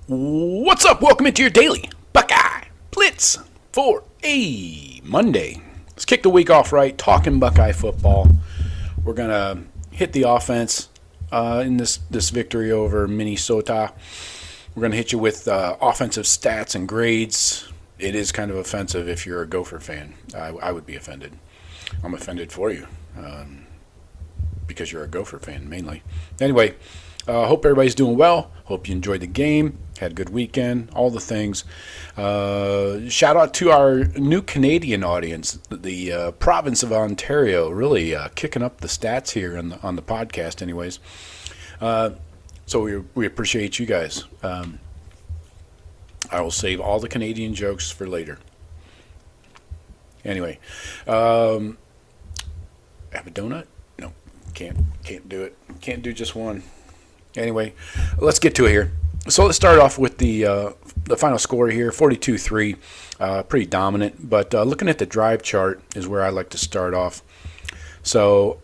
What's up? Welcome into your daily Buckeye Blitz for a Monday. Let's kick the week off right, talking Buckeye football. We're going to hit the offense in this victory over Minnesota. We're going to hit you with offensive stats and grades. It is kind of offensive if you're a Gopher fan. I would be offended. I'm offended for you because you're a Gopher fan mainly. Anyway, hope everybody's doing well. Hope you enjoyed the game. Had a good weekend. All the things. Shout out to our new Canadian audience, the province of Ontario, really kicking up the stats here on the podcast. Anyways, so we appreciate you guys. I will save all the Canadian jokes for later. Anyway, have a donut? No, can't do it. Can't do just one. Anyway, let's get to it here. So let's start off with the final score here, 42-3, pretty dominant. But looking at the drive chart is where I like to start off. So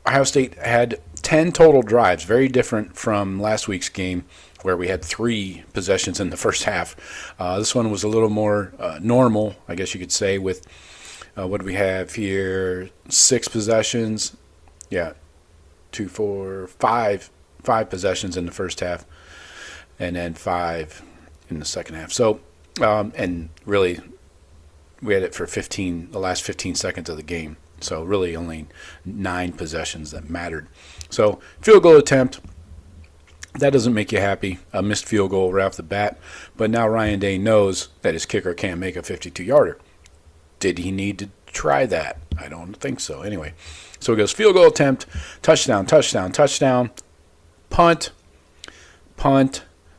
Ohio State had 10 total drives, very different from last week's game where we had 3 possessions in the first half. This one was a little more normal, I guess you could say, with what do we have here? 6 possessions. Yeah, 2, 4, 5 possessions in the first half. And then 5 in the second half. So, and really, we had it for the last 15 seconds of the game. So really only 9 possessions that mattered. So field goal attempt, that doesn't make you happy. A missed field goal right off the bat. But now Ryan Day knows that his kicker can't make a 52-yarder. Did he need to try that? I don't think so. Anyway, so it goes field goal attempt, touchdown, touchdown, touchdown, punt,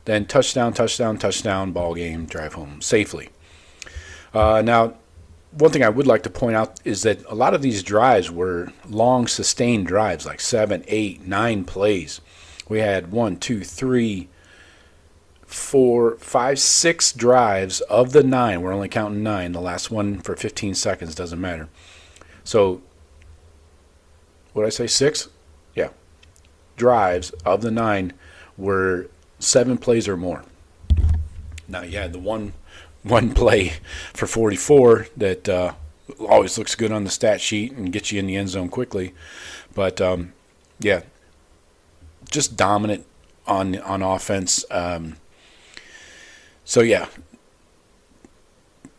then touchdown, touchdown, touchdown, ball game, drive home safely. Now, one thing I would like to point out is that a lot of these drives were long, sustained drives, like 7, 8, 9 plays. We had 1, 2, 3, 4, 5, 6 drives of the 9. We're only counting 9. The last one for 15 seconds doesn't matter. So, what did I say, 6? Yeah. Drives of the 9 were 7 plays or more. Now you had the one play for 44 that always looks good on the stat sheet and gets you in the end zone quickly. But yeah, just dominant on offense. So yeah,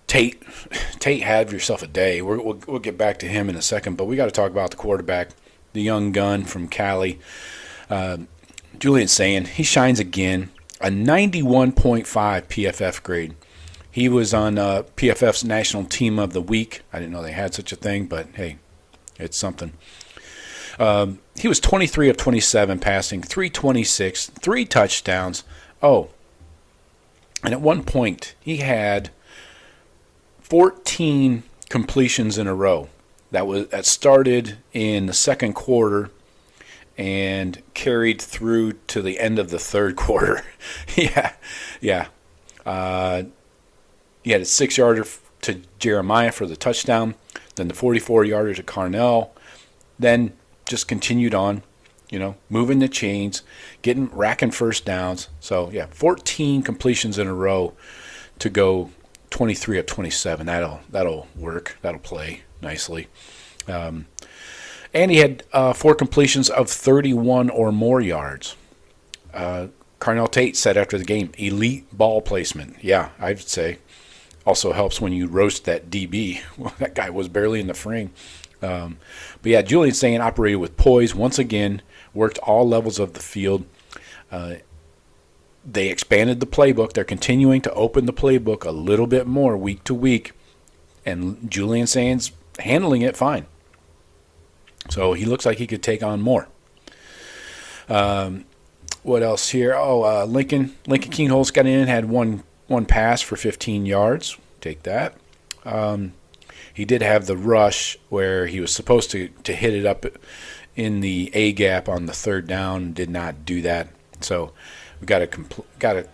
Tate, have yourself a day. We'll get back to him in a second, but we got to talk about the quarterback, the young gun from Cali. Julian Sayin, he shines again. A 91.5 PFF grade. He was on PFF's National Team of the Week. I didn't know they had such a thing, but hey, it's something. He was 23 of 27 passing, 326, 3 touchdowns. Oh, and at one point he had 14 completions in a row. That started in the second quarter and carried through to the end of the third quarter. yeah. He had a 6-yarder to Jeremiah for the touchdown, then the 44-yarder to Carnell, then just continued on, moving the chains, racking first downs. So, yeah, 14 completions in a row to go 23 of 27. That'll work. That'll play nicely. And he had 4 completions of 31 or more yards. Carnell Tate said after the game, elite ball placement. Yeah, I'd say. Also helps when you roast that DB. Well, that guy was barely in the frame. But yeah, Julian Sayin operated with poise once again, worked all levels of the field. They expanded the playbook. They're continuing to open the playbook a little bit more week to week. And Julian Sayin's handling it fine. So he looks like he could take on more. What else here? Oh, Lincoln Keenholz got in, had one pass for 15 yards. Take that. He did have the rush where he was supposed to hit it up in the A gap on the third down. Did not do that. So we got to convert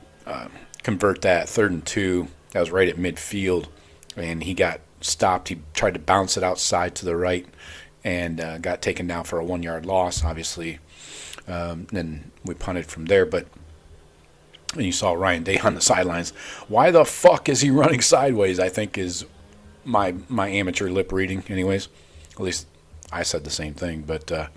that 3rd and 2. That was right at midfield, and he got stopped. He tried to bounce it outside to the right and got taken down for a 1-yard loss, obviously. Then we punted from there. But And you saw Ryan Day on the sidelines. Why the fuck is he running sideways, I think is my amateur lip reading anyways. At least I said the same thing. But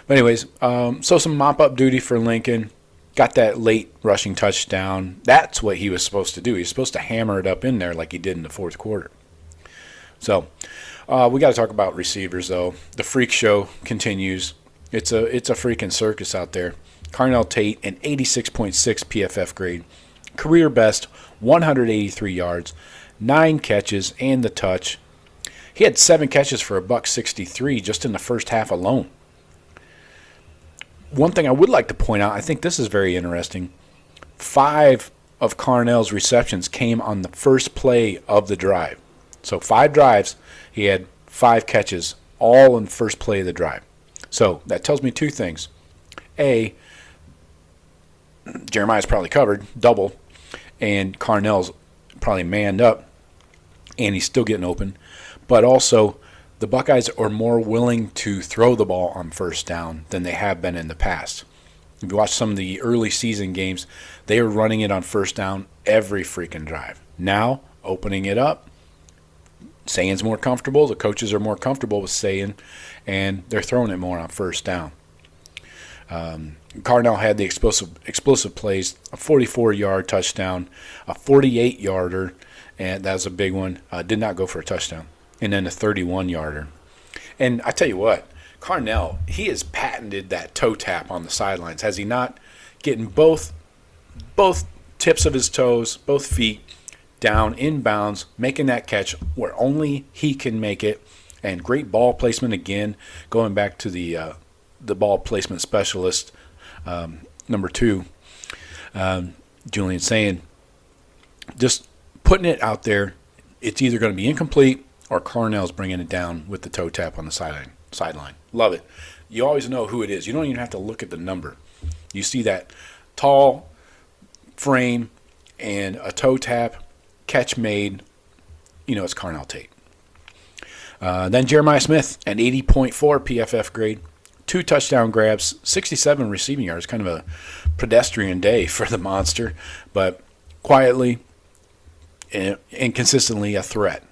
anyways, so some mop-up duty for Lincoln. Got that late rushing touchdown. That's what he was supposed to do. He was supposed to hammer it up in there like he did in the fourth quarter. So we got to talk about receivers, though. The freak show continues. It's a freaking circus out there. Carnell Tate, an 86.6 PFF grade. Career best, 183 yards, 9 catches, and the touch. He had 7 catches for $163 just in the first half alone. One thing I would like to point out, I think this is very interesting. 5 of Carnell's receptions came on the first play of the drive. So 5 drives, he had 5 catches, all in the first play of the drive. So that tells me 2 things. A, Jeremiah's probably covered, double, and Carnell's probably manned up, and he's still getting open. But also, the Buckeyes are more willing to throw the ball on first down than they have been in the past. If you watch some of the early season games, they were running it on first down every freaking drive. Now, opening it up, Sayin's more comfortable, the coaches are more comfortable with Sayin, and they're throwing it more on first down. Carnell had the explosive plays, a 44-yard touchdown, a 48-yarder, and that was a big one. Did not go for a touchdown. And then a 31-yarder. And I tell you what, Carnell, he has patented that toe tap on the sidelines, has he not? Getting both tips of his toes, both feet, down in bounds, making that catch where only he can make it, and great ball placement again, going back to the ball placement specialist, number 2, Julian Sayin, just putting it out there. It's either going to be incomplete or Carnell's bringing it down with the toe tap on the sideline. Love it. You always know who it is. You don't even have to look at the number. You see that tall frame and a toe tap, catch made, you know it's Carnell Tate. Then Jeremiah Smith, an 80.4 PFF grade. 2 touchdown grabs, 67 receiving yards. Kind of a pedestrian day for the monster, but quietly and consistently a threat.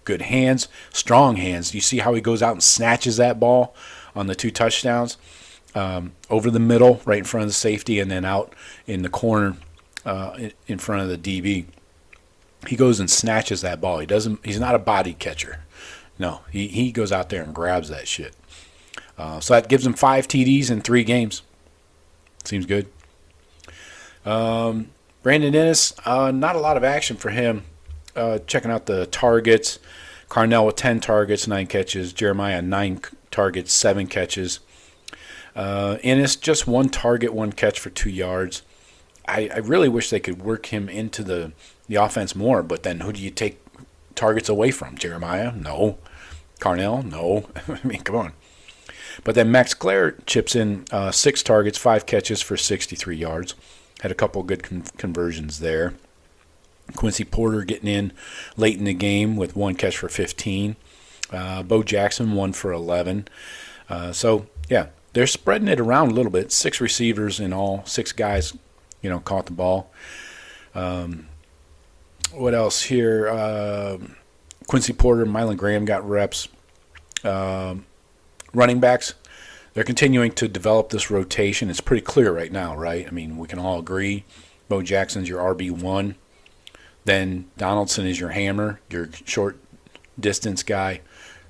Good hands, strong hands. You see how he goes out and snatches that ball on the 2 touchdowns, over the middle, right in front of the safety, and then out in the corner in front of the DB. He goes and snatches that ball. He's not a body catcher. No, he goes out there and grabs that shit. So that gives him 5 TDs in 3 games. Seems good. Brandon Ennis, not a lot of action for him. Checking out the targets. Carnell with 10 targets, 9 catches. Jeremiah, 9 targets, 7 catches. Ennis, just 1 target, 1 catch for 2 yards. I really wish they could work him into the offense more, but then who do you take targets away from? Jeremiah? No. Carnell? No. I mean, come on. But then Max Klare chips in 6 targets, 5 catches for 63 yards. Had a couple good conversions there. Quincy Porter getting in late in the game with 1 catch for 15. Bo Jackson, 1 for 11. So, yeah, they're spreading it around a little bit. 6 receivers in all. 6 guys, caught the ball. What else here? Quincy Porter, Mylan Graham got reps. Running backs, they're continuing to develop this rotation. It's pretty clear right now, right? I mean, we can all agree. Bo Jackson's your RB1. Then Donaldson is your hammer, your short distance guy,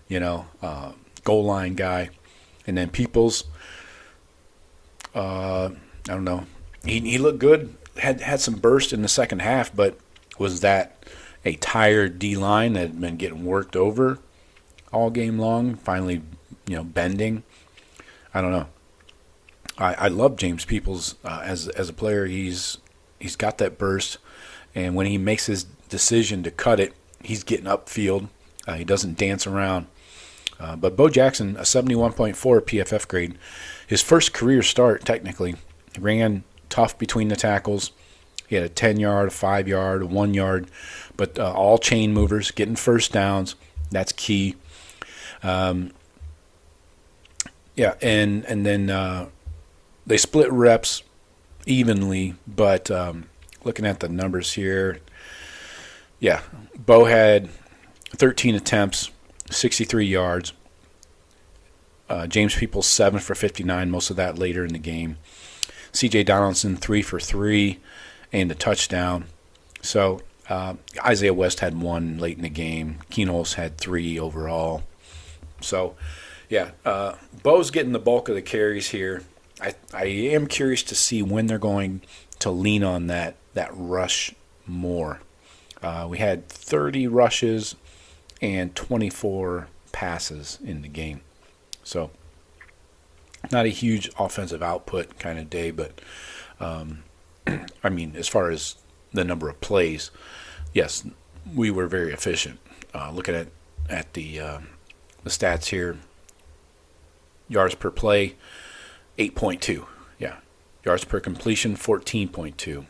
goal line guy. And then Peoples, I don't know. He looked good, had some burst in the second half, but was that a tired D-line that had been getting worked over all game long, finally bending? I don't know. I love James Peoples as a player. He's got that burst, and when he makes his decision to cut it, he's getting upfield. He doesn't dance around. But Bo Jackson, a 71.4 PFF grade, his first career start technically. He ran tough between the tackles. He had a 10-yard, a 5-yard, a 1-yard, but all chain movers, getting first downs. That's key. Yeah, and then they split reps. evenly, but looking at the numbers here, yeah, Bo had 13 attempts, 63 yards. James Peoples 7 for 59, most of that later in the game. C.J. Donaldson 3 for 3 and a touchdown. So Isaiah West had 1 late in the game. Keenholz had 3 overall. So, yeah, Bo's getting the bulk of the carries here. I am curious to see when they're going to lean on that rush more. We had 30 rushes and 24 passes in the game. So, not a huge offensive output kind of day, but, I mean, as far as the number of plays, yes, we were very efficient. Looking at the stats here, yards per play, 8.2. Yeah. Yards per completion, 14.2.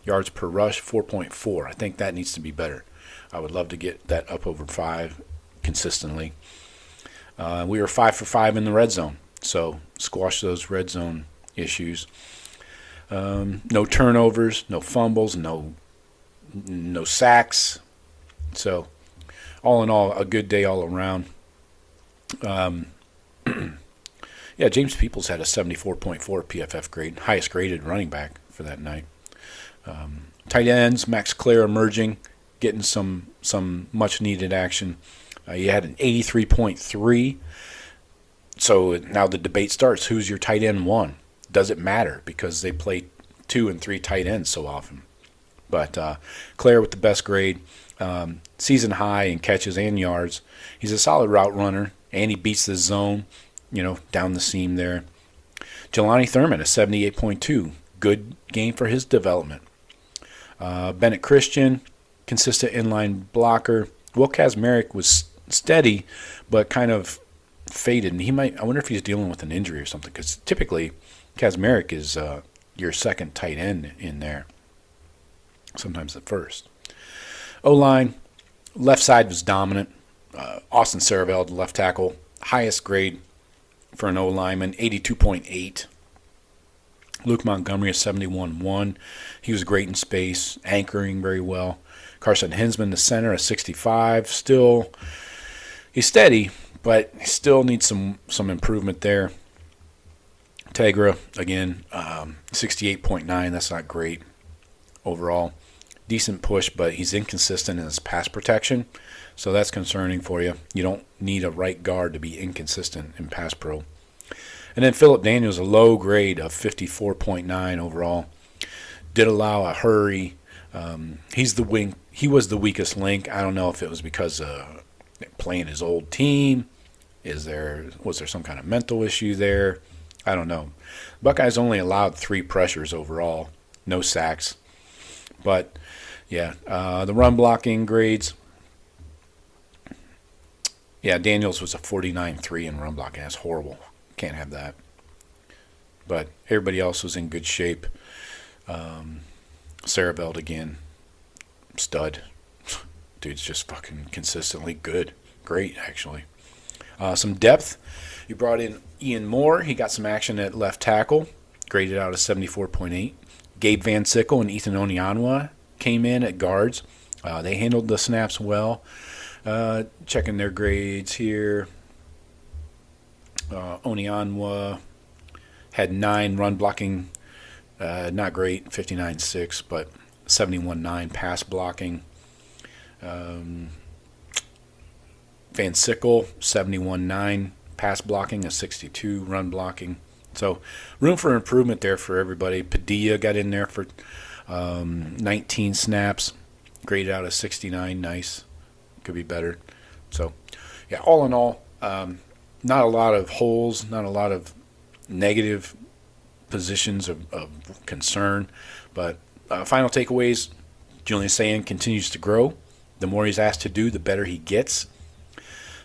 Yards per rush, 4.4. I think that needs to be better. I would love to get that up over 5 consistently. We were 5 for 5 in the red zone, so squash those red zone issues. No turnovers, no fumbles, no sacks. So, all in all, a good day all around. Yeah, James Peoples had a 74.4 PFF grade, highest graded running back for that night. Tight ends, Max Klare emerging, getting some much needed action. He had an 83.3. So now the debate starts: who's your tight end 1? Does it matter because they play 2 and 3 tight ends so often? But Klare with the best grade, season high in catches and yards. He's a solid route runner, and he beats the zone, down the seam there. Jelani Thurman, a 78.2. Good game for his development. Bennett Christian, consistent inline blocker. Will Kazmarek was steady, but kind of faded. And I wonder if he's dealing with an injury or something, because typically Kazmarek is your second tight end in there, sometimes the first. O-line, left side was dominant. Austin Saravell, the left tackle, highest grade for an O-lineman, 82.8. Luke Montgomery, a 71.1. He was great in space, anchoring very well. Carson Hinsman, the center, a 65. Still, he's steady, but he still needs some improvement there. Tegra, again, 68.9. That's not great overall. Decent push, but he's inconsistent in his pass protection, so that's concerning for you. You don't need a right guard to be inconsistent in pass pro. And then Philip Daniels, a low grade of 54.9 overall. Did allow a hurry. He's the wing. He was the weakest link. I don't know if it was because playing his old team. Was there some kind of mental issue there? I don't know. Buckeyes only allowed 3 pressures overall, no sacks. But yeah, the run blocking grades. Yeah, Daniels was a 49.3 in run blocking. That's horrible. Can't have that. But everybody else was in good shape. Saravell again, stud. Dude's just fucking consistently good. Great, actually. Some depth. You brought in Ian Moore. He got some action at left tackle. Graded out as 74.8. Gabe Van Sickle and Ethan Onyanwa came in at guards. They handled the snaps well. Checking their grades here. Onyanwa had 9 run blocking. Not great, 59.6, but 71.9 pass blocking. Van Sickle, 71.9 pass blocking, a 62 run blocking. So room for improvement there for everybody. Padilla got in there for 19 snaps, graded out a 69. Nice. Could be better. So, yeah, all in all, not a lot of holes, not a lot of negative positions of concern. But final takeaways, Julian Sayin continues to grow. The more he's asked to do, the better he gets.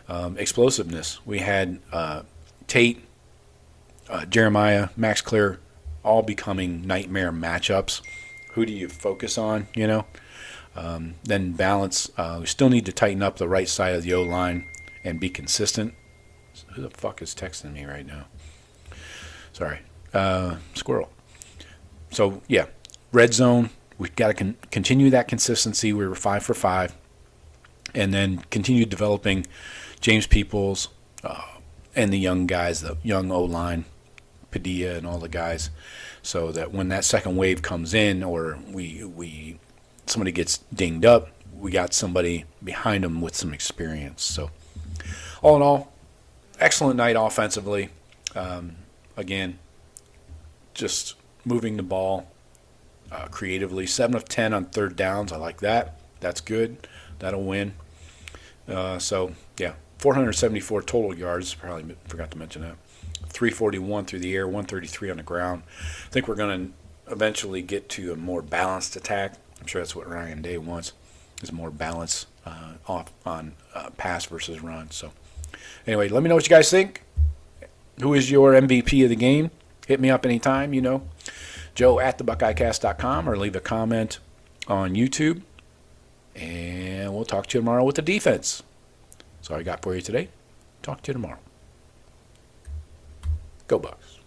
Explosiveness. We had Tate, Jeremiah, Max Klare, all becoming nightmare matchups. Who do you focus on, Then balance. We still need to tighten up the right side of the O-line and be consistent. Who the fuck is texting me right now? Sorry. Squirrel. So, yeah, red zone, we've got to continue that consistency. We were 5 for 5. And then continue developing James Peoples and the young guys, the young O-line, Padilla and all the guys, so that when that second wave comes in or somebody gets dinged up, we got somebody behind them with some experience. So all in all, excellent night offensively. Again, just moving the ball creatively. 7 of 10 on third downs. I like that. That's good. That'll win. So, yeah, 474 total yards. Probably forgot to mention that. 341 through the air, 133 on the ground. I think we're going to eventually get to a more balanced attack. I'm sure that's what Ryan Day wants, is more balance off on pass versus run. So, anyway, let me know what you guys think. Who is your MVP of the game? Hit me up anytime, Joe at thebuckeyecast.com, or leave a comment on YouTube. And we'll talk to you tomorrow with the defense. That's all I got for you today. Talk to you tomorrow. Go Bucks.